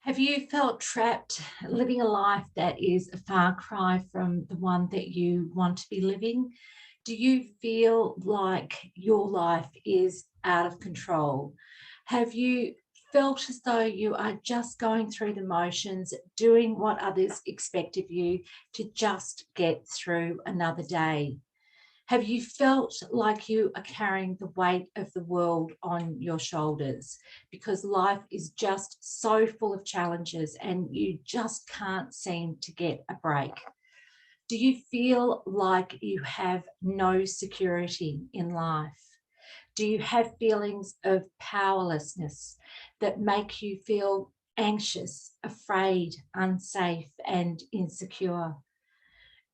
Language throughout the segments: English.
Have you felt trapped living a life that is a far cry from the one that you want to be living? Do you feel like your life is out of control? Have you felt as though you are just going through the motions, doing what others expect of you to just get through another day? Have you felt like you are carrying the weight of the world on your shoulders because life is just so full of challenges and you just can't seem to get a break? Do you feel like you have no security in life? Do you have feelings of powerlessness that make you feel anxious, afraid, unsafe, and insecure?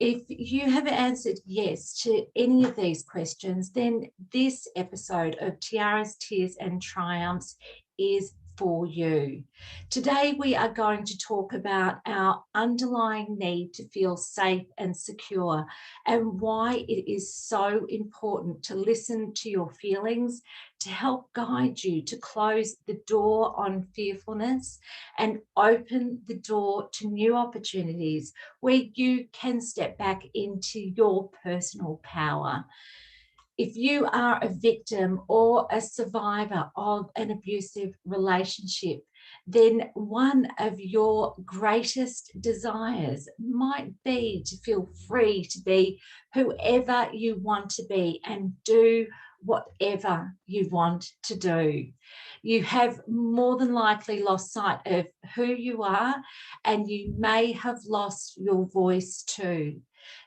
If you have answered yes to any of these questions, then this episode of Tiaras, Tears and Triumphs is for you. Today, we are going to talk about our underlying need to feel safe and secure and why it is so important to listen to your feelings to help guide you to close the door on fearfulness and open the door to new opportunities where you can step back into your personal power. If you are a victim or a survivor of an abusive relationship, then one of your greatest desires might be to feel free to be whoever you want to be and do whatever you want to do. You have more than likely lost sight of who you are, and you may have lost your voice too.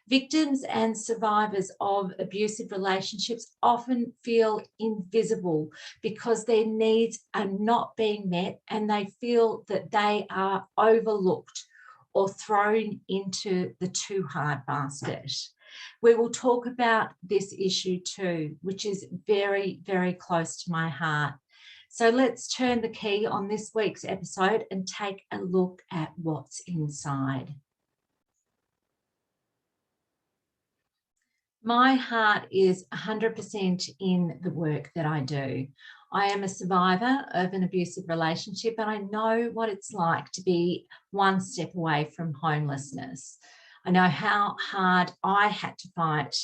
Victims and survivors of abusive relationships often feel invisible because their needs are not being met and they feel that they are overlooked or thrown into the too hard basket. We will talk about this issue too, which is very, very close to my heart. So let's turn the key on this week's episode and take a look at what's inside. My heart is 100% in the work that I do. I am a survivor of an abusive relationship and I know what it's like to be one step away from homelessness. I know how hard I had to fight,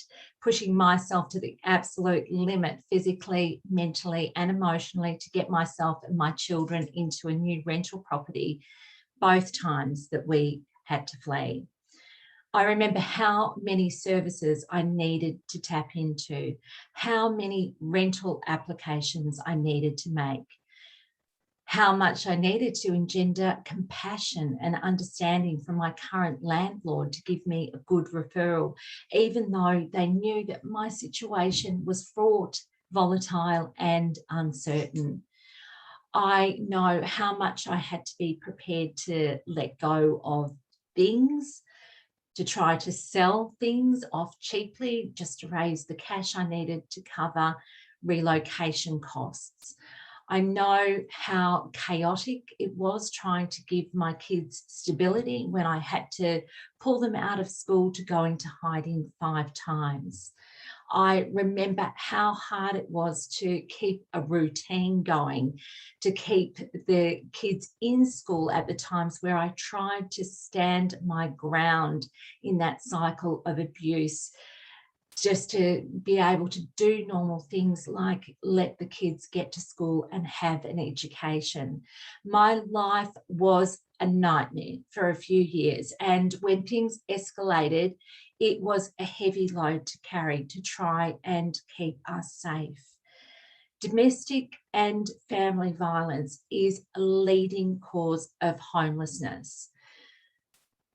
pushing myself to the absolute limit physically, mentally, and emotionally to get myself and my children into a new rental property both times that we had to flee. I remember how many services I needed to tap into, how many rental applications I needed to make, how much I needed to engender compassion and understanding from my current landlord to give me a good referral, even though they knew that my situation was fraught, volatile, and uncertain. I know how much I had to be prepared to let go of things, to try to sell things off cheaply just to raise the cash I needed to cover relocation costs. I know how chaotic it was trying to give my kids stability when I had to pull them out of school to go into hiding 5 times. I remember how hard it was to keep a routine going, to keep the kids in school at the times where I tried to stand my ground in that cycle of abuse, just to be able to do normal things like let the kids get to school and have an education. My life was a nightmare for a few years, and when things escalated, it was a heavy load to carry to try and keep us safe. Domestic and family violence is a leading cause of homelessness.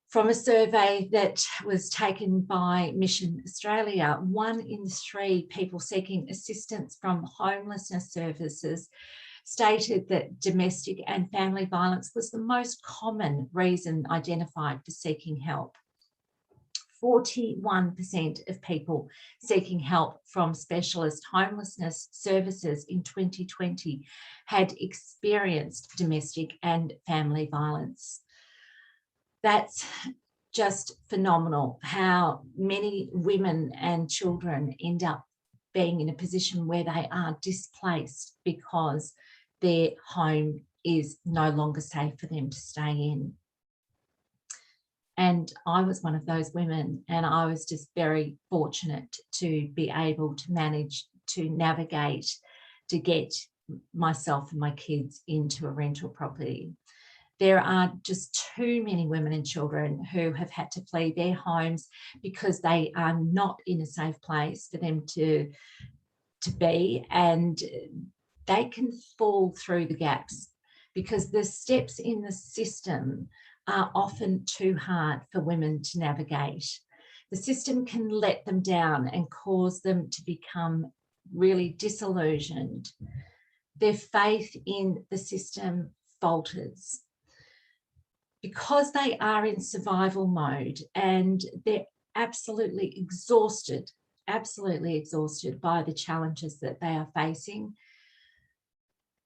From a survey that was taken by Mission Australia, 1 in 3 people seeking assistance from homelessness services stated that domestic and family violence was the most common reason identified for seeking help. 41% of people seeking help from specialist homelessness services in 2020 had experienced domestic and family violence. That's just phenomenal how many women and children end up being in a position where they are displaced because their home is no longer safe for them to stay in. And I was one of those women, and I was just very fortunate to be able to manage to navigate to get myself and my kids into a rental property. There are just too many women and children who have had to flee their homes because they are not in a safe place for them to be, and they can fall through the gaps because the steps in the system are often too hard for women to navigate. The system can let them down and cause them to become really disillusioned. Their faith in the system falters because they are in survival mode, and they're absolutely exhausted by the challenges that they are facing.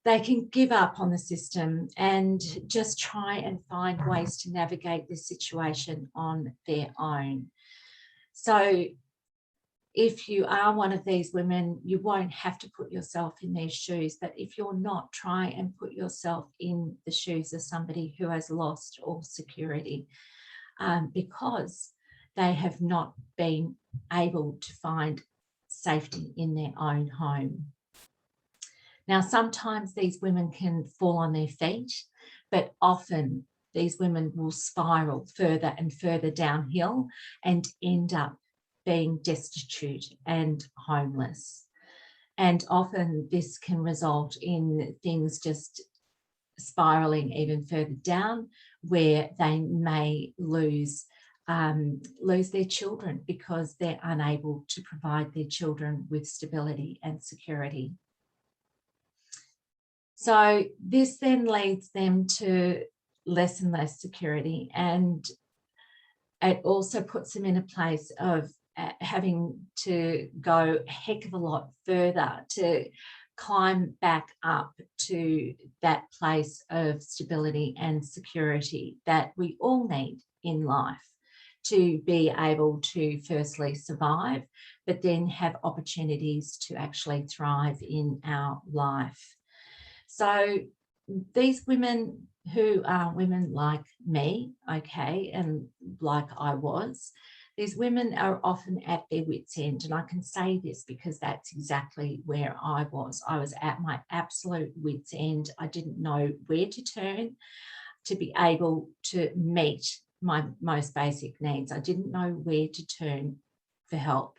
They can give up on the system and just try and find ways to navigate this situation on their own. So if you are one of these women, you won't have to put yourself in their shoes. But if you're not, try and put yourself in the shoes of somebody who has lost all security because they have not been able to find safety in their own home. Now, sometimes these women can fall on their feet, but often these women will spiral further and further downhill and end up being destitute and homeless. And often this can result in things just spiraling even further down, where they may lose their children because they're unable to provide their children with stability and security. So this then leads them to less and less security, and it also puts them in a place of having to go a heck of a lot further to climb back up to that place of stability and security that we all need in life to be able to firstly survive, but then have opportunities to actually thrive in our life. So these women who are women like me, okay, and like I was, these women are often at their wits' end. And I can say this because that's exactly where I was. I was at my absolute wits' end. I didn't know where to turn to be able to meet my most basic needs. I didn't know where to turn for help.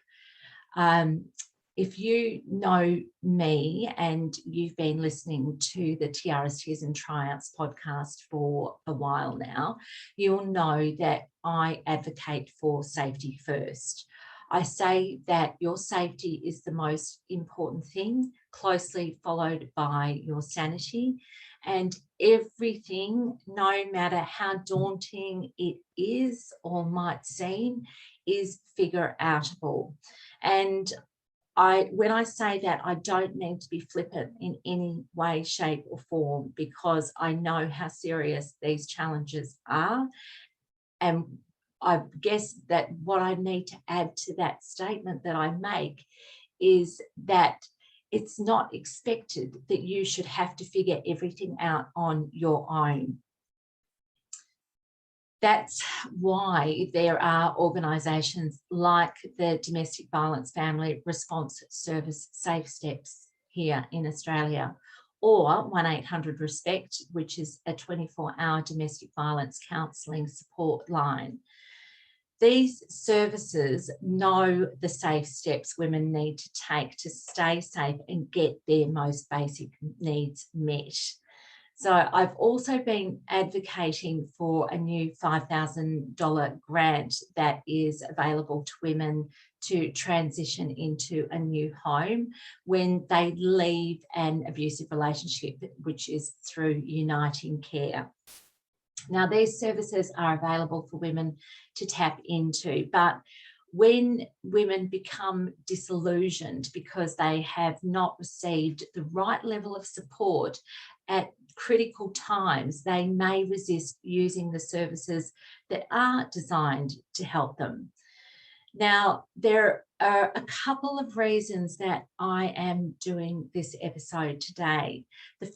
If you know me and you've been listening to the Tiaras Tears and Triumphs podcast for a while now, you'll know that I advocate for safety first. I say that your safety is the most important thing, closely followed by your sanity, and everything, no matter how daunting it is or might seem, is figure outable. And when I say that, I don't need to be flippant in any way, shape or form, because I know how serious these challenges are. And I guess that what I need to add to that statement that I make is that it's not expected that you should have to figure everything out on your own. That's why there are organisations like the Domestic Violence Family Response Service Safe Steps here in Australia, or 1800 RESPECT, which is a 24-hour domestic violence counselling support line. These services know the safe steps women need to take to stay safe and get their most basic needs met. So I've also been advocating for a new $5,000 grant that is available to women to transition into a new home when they leave an abusive relationship, which is through Uniting Care. Now, these services are available for women to tap into, but when women become disillusioned because they have not received the right level of support at critical times, they may resist using the services that are designed to help them. Now, there are a couple of reasons that I am doing this episode today. The